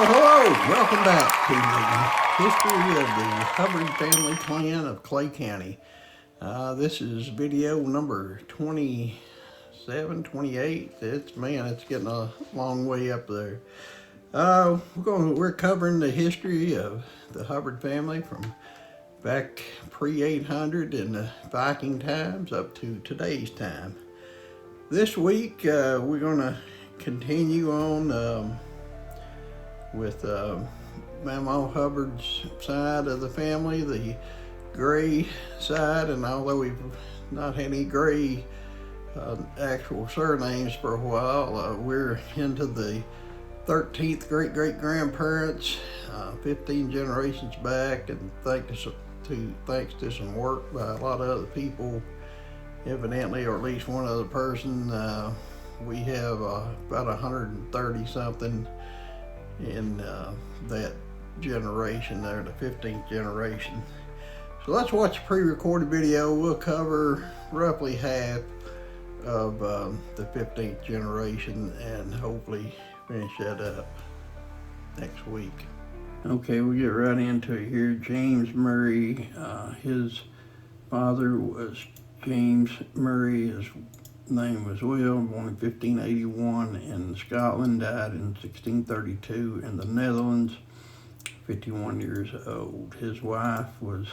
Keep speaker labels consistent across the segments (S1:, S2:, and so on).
S1: Hello. Welcome back to the history of the Hubbard family clan of Clay County. This is video number 27, 28. It's getting a long way up there. We're covering the history of the Hubbard family from back pre-800 in the Viking times up to today's time. This week we're going to continue on with Mamaw Hubbard's side of the family, the Gray side, and although we've not had any Gray actual surnames for a while, we're into the 13th great-great-grandparents, 15 generations back, and thanks to some work by a lot of other people, evidently, or at least one other person, we have about 130 something in that generation there, the 15th generation. So let's watch a pre-recorded video. We'll cover roughly half of the 15th generation and hopefully finish that up next week. Okay, we'll get right into it here. James Murray, his father was James Murray. His name was Will, born in 1581 in Scotland, died in 1632 in the Netherlands, 51 years old. His wife was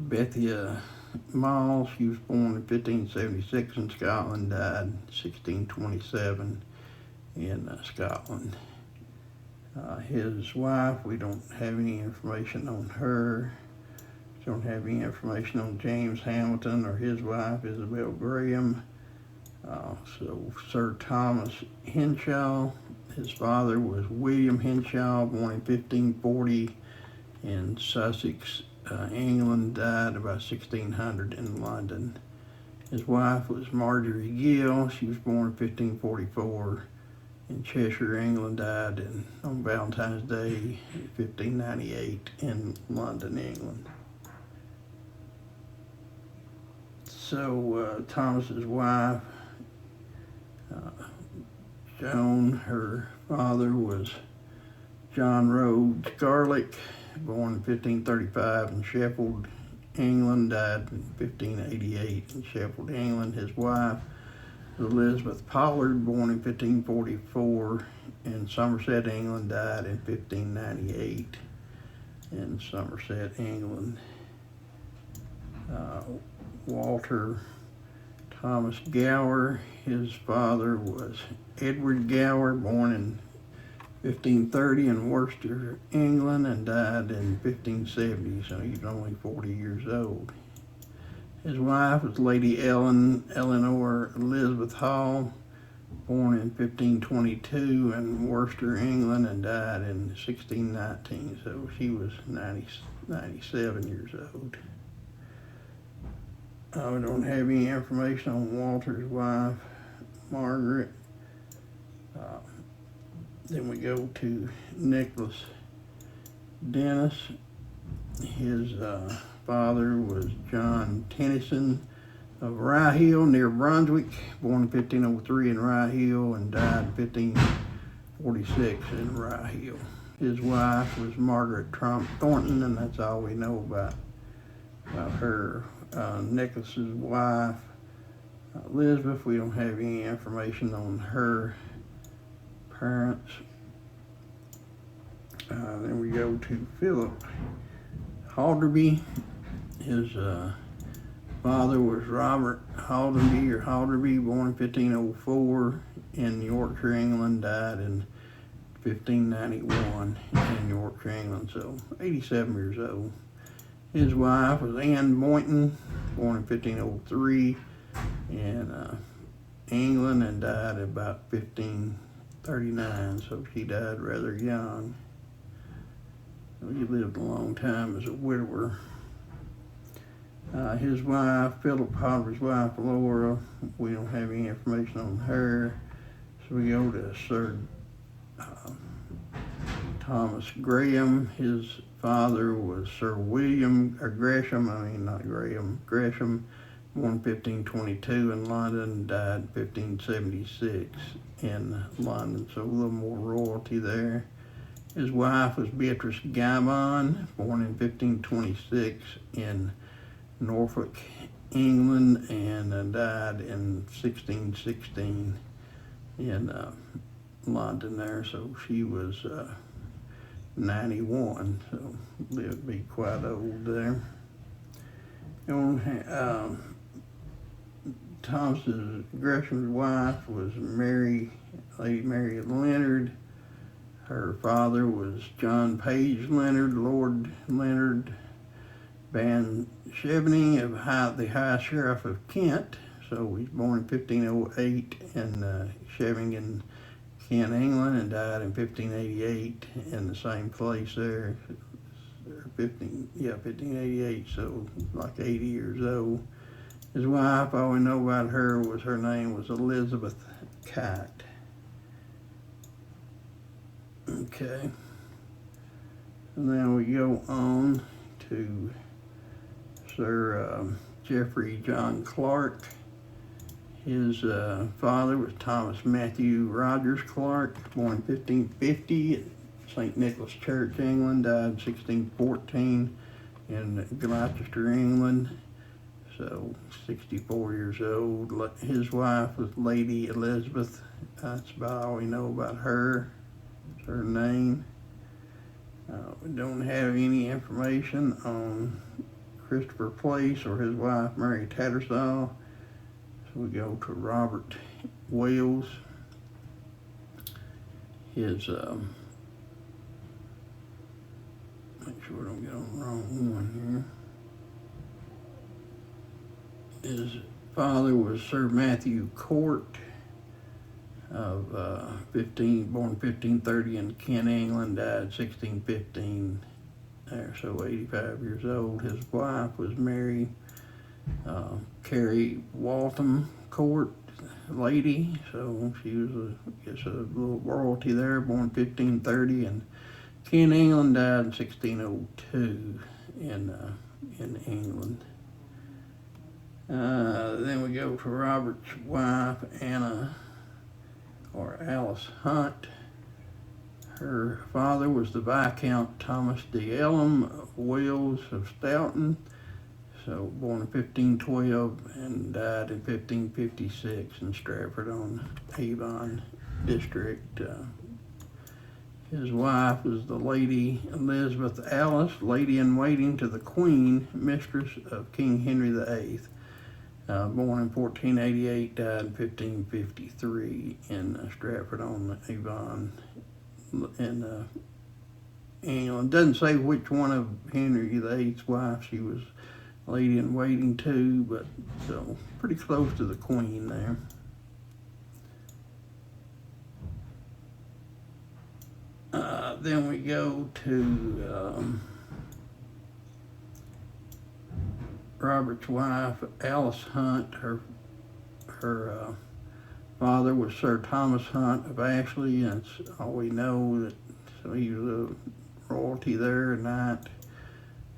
S1: Bethia Miles. She was born in 1576 in Scotland, died in 1627 in Scotland. His wife, we don't have any information on her. We don't have any information on James Hamilton or his wife, Isabel Graham. So Sir Thomas Henshaw, his father was William Henshaw, born in 1540 in Sussex, England, died about 1600 in London. His wife was Marjorie Gill. She was born in 1544 in Cheshire, England, died on Valentine's Day, 1598 in London, England. So Thomas's wife, Joan, her father was John Rhodes Garlick, born in 1535 in Sheffield, England, died in 1588 in Sheffield, England. His wife was Elizabeth Pollard, born in 1544 in Somerset, England, died in 1598 in Somerset, England. Walter Thomas Gower, his father was Edward Gower, born in 1530 in Worcester, England, and died in 1570, so he's only 40 years old. His wife was Lady Eleanor Elizabeth Hall, born in 1522 in Worcester, England, and died in 1619, so she was 97 years old. We don't have any information on Walter's wife, Margaret. Then we go to Nicholas Dennis. His father was John Tennyson of Rye Hill near Brunswick, born in 1503 in Rye Hill and died in 1546 in Rye Hill. His wife was Margaret Trump Thornton, and that's all we know about her. Nicholas's wife, Elizabeth, we don't have any information on her parents. Then we go to Philip Halderby. His father was Robert Halderby, born in 1504 in Yorkshire, England, died in 1591 in Yorkshire, England, so 87 years old. His wife was Anne Boynton, born in 1503 in England and died about 1539, so she died rather young. He lived a long time as a widower. His wife, Philip Halderby's wife, Laura, we don't have any information on her, so we go to Sir Thomas Graham. His father was Sir William Gresham, Gresham, born in 1522 in London, died in 1576 in London, so a little more royalty there. His wife was Beatrice Gavon, born in 1526 in Norfolk, England, and died in 1616 in London there. So she was 91, so lived to be quite old there. Thomas's Gresham's wife was Lady Mary Leonard. Her father was John Page Leonard, Lord Leonard Van Chevenix of the High Sheriff of Kent. So he was born in 1508 in Chevenix, Kent, England, and died in 1588 in the same place there. 1588, so like 80 years old. His wife, all we know about her was her name was Elizabeth Kite. Okay. And then we go on to Sir Geoffrey John Clark. His father was Thomas Matthew Rogers Clark, born in 1550 at St. Nicholas Church, England, died in 1614 in Gloucester, England. So 64 years old. His wife was Lady Elizabeth. That's about all we know about her. That's her name. We don't have any information on Christopher Place or his wife Mary Tattersall. So we go to Robert Wales. His make sure I don't get on the wrong one here. His father was Sir Matthew Court of born 1530 in Kent, England, died 1615 there, so 85 years old. His wife was Mary Carey Waltham Court lady, so she was a little royalty there, born 1530 in Kent, England, died in 1602 in England. Then we go to Robert's wife, Anna or Alice Hunt. Her father was the Viscount Thomas de Elham of Wales of Stoughton, so born in 1512 and died in 1556 in Stratford-on-Avon district. His wife was the Lady Elizabeth Alice, lady-in-waiting to the Queen, mistress of King Henry VIII. Born in 1488, died in 1553 in Stratford-on-Avon in England. Doesn't say which one of Henry VIII's wives she was lady-in-waiting to, but so pretty close to the Queen there. Then we go to Robert's wife, Alice Hunt. Her father was Sir Thomas Hunt of Ashley, and that's all we know. That so he was a royalty there, and that.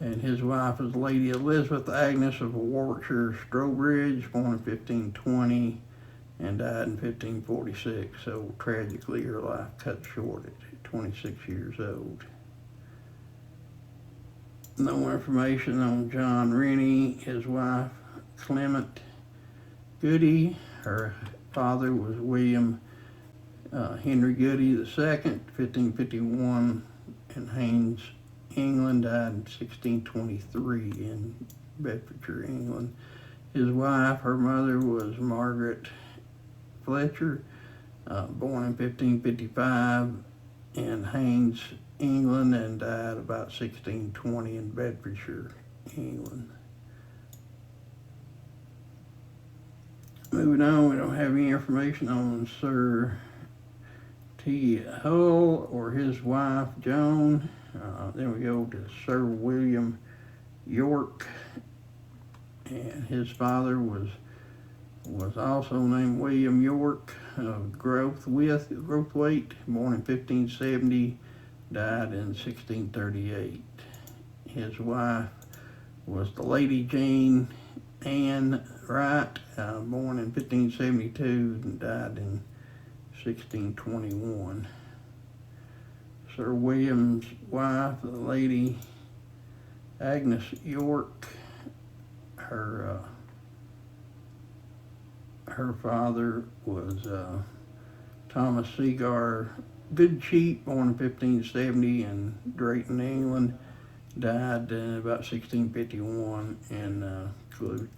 S1: And his wife was Lady Elizabeth Agnes of Warwickshire, Strawbridge, born in 1520 and died in 1546. So tragically, her life cut short at 26 years old. No information on John Rennie, his wife Clement Goody. Her father was William Henry Goody II, 1551 in Haynes, England, died in 1623 in Bedfordshire, England. His wife, her mother was Margaret Fletcher, born in 1555 in Haynes, England, and died about 1620 in Bedfordshire, England. Moving on, we don't have any information on Sir T. Hull or his wife Joan. Then we go to Sir William York, and his father was also named William York of Growthwaite, born in 1570, died in 1638. His wife was the Lady Jane Anne Wright, born in 1572 and died in 1621. Sir William's wife, the lady Agnes York. Her father was Thomas Segar Goodcheap, born in 1570 in Drayton, England. Died in about 1651 in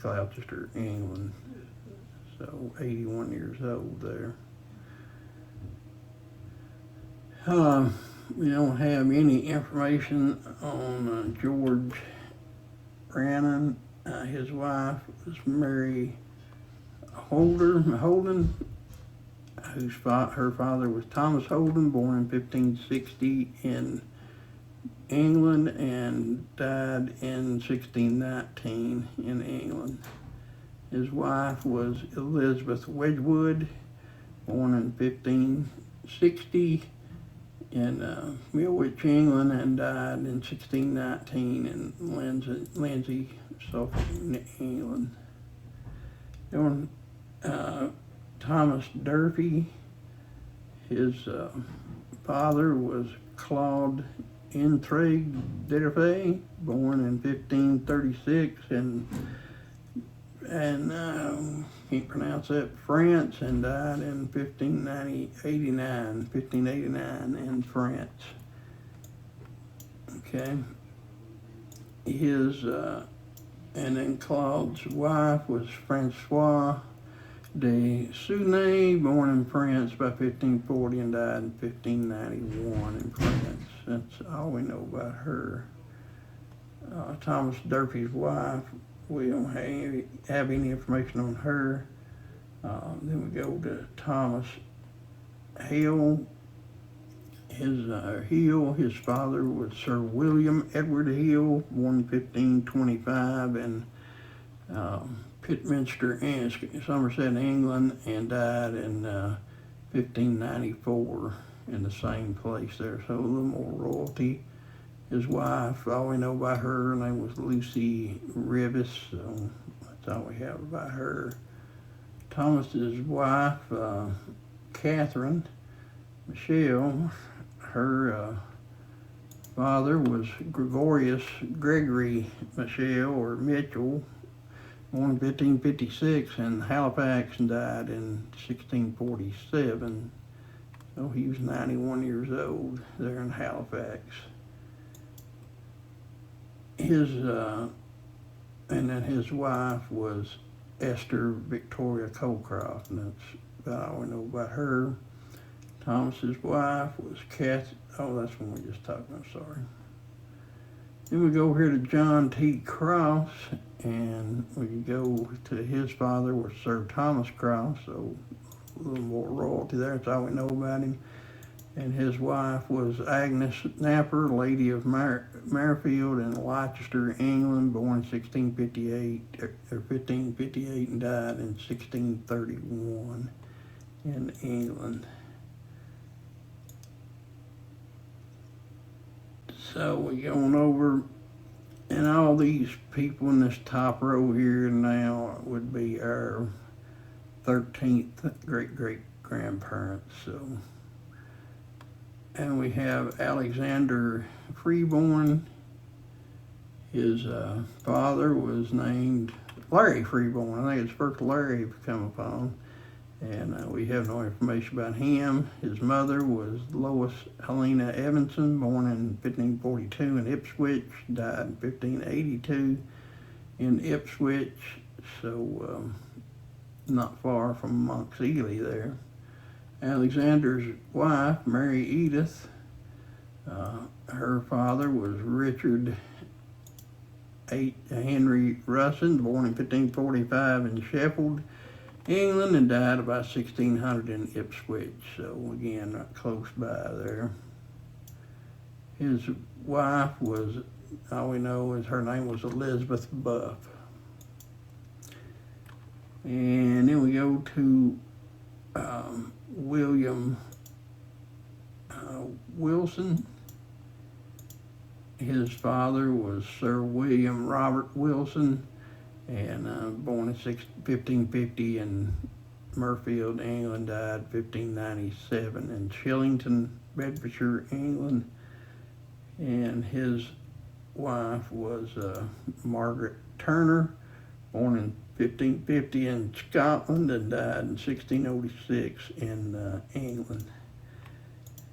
S1: Gloucester, England. So 81 years old there. We don't have any information on George Brannan. His wife was Mary Holden, her father was Thomas Holden, born in 1560 in England and died in 1619 in England. His wife was Elizabeth Wedgwood, born in 1560 in Milwich, England, and died in 1619 in Lindsay, Suffolk, England. Thomas Durfee, his father was Claude Intrigue Durfee, born in 1536 and can't pronounce that, France, and died in 1589 in France. Okay. And then Claude's wife was Francois de Sunay, born in France by 1540 and died in 1591 in France. That's all we know about her. Thomas Durfee's wife, we don't have any information on her. Then we go to Thomas Hale. His father was Sir William Edward Hill, born in 1525 in Pitminster, Somerset, England, and died in 1594 in the same place there. So a little more royalty. His wife, all we know about her name was Lucy Rivis, so that's all we have about her. Thomas's wife, Catherine Michelle, her father was Gregory Michelle or Mitchell, born in 1556 in Halifax and died in 1647. So he was 91 years old there in Halifax. And then his wife was Esther Victoria Colecroft, and that's about all we know about her. Thomas's wife was that's one we just talked about, sorry. Then we go here to John T. Cross, and we go to his father was Sir Thomas Cross, so a little more royalty there, that's all we know about him. And his wife was Agnes Napper, Lady of Merfield in Leicester, England, born in 1558 and died in 1631 in England. So we going over, and all these people in this top row here now would be our 13th great-great-grandparents. So. And we have Alexander Freeborn. His father was named Larry Freeborn. I think it's first Larry we come upon. And we have no information about him. His mother was Lois Helena Evanson, born in 1542 in Ipswich, died in 1582 in Ipswich, so not far from Monk's Ely there. Alexander's wife, Mary Edith, her father was Richard Henry Russin, born in 1545 in Sheffield, England, and died about 1600 in Ipswich, so again, not close by there. His wife was, all we know is her name was Elizabeth Buff. And then we go to William Wilson. His father was Sir William Robert Wilson, and born in 1550 in Merfield, England, died 1597 in Shillington, Bedfordshire, England, and his wife was Margaret Turner, born in 1550 in Scotland and died in 1606 in England.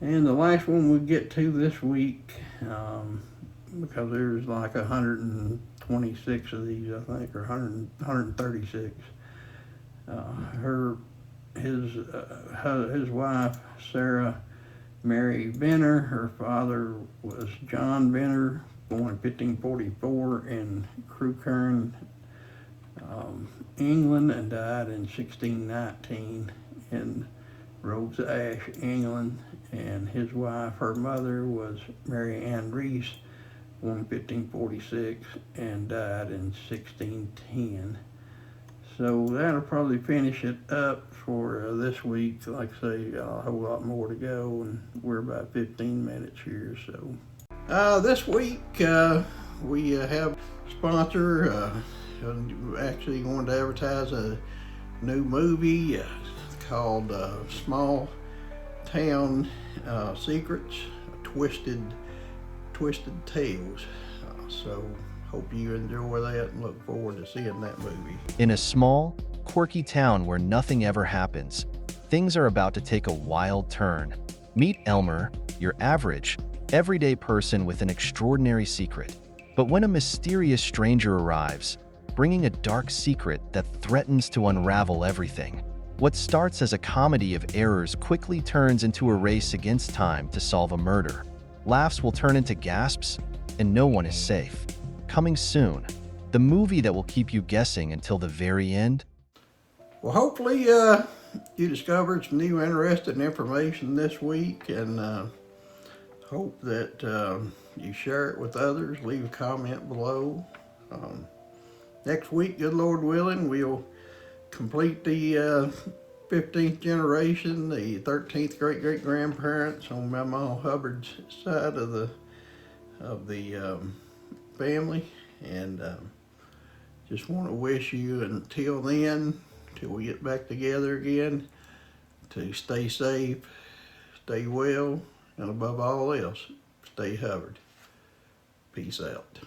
S1: And the last one we get to this week, because there's like 126 of these, I think, or 136. His wife, Sarah Mary Venner, her father was John Venner, born in 1544 in Crewkerne, England, and died in 1619 in Rhodes Ash, England. And his wife, her mother, was Mary Ann Reese, born in 1546 and died in 1610. So that'll probably finish it up for this week. Like I say, a whole lot more to go, and we're about 15 minutes here. So this week we have a sponsor. Actually going to advertise a new movie called Small Town Secrets, Twisted Tales. So hope you enjoy that and look forward to seeing that movie.
S2: In a small, quirky town where nothing ever happens, things are about to take a wild turn. Meet Elmer, your average, everyday person with an extraordinary secret. But when a mysterious stranger arrives, bringing a dark secret that threatens to unravel everything, what starts as a comedy of errors quickly turns into a race against time to solve a murder. Laughs will turn into gasps, and no one is safe. Coming soon, the movie that will keep you guessing until the very end.
S1: Well, hopefully you discovered some new interesting information this week, and hope that you share it with others. Leave a comment below. Next week, good Lord willing, we'll complete the 15th generation, the 13th great-great-grandparents on Mamaw Hubbard's side of the family, and just want to wish you until then, till we get back together again, to stay safe, stay well, and above all else, stay Hubbard. Peace out.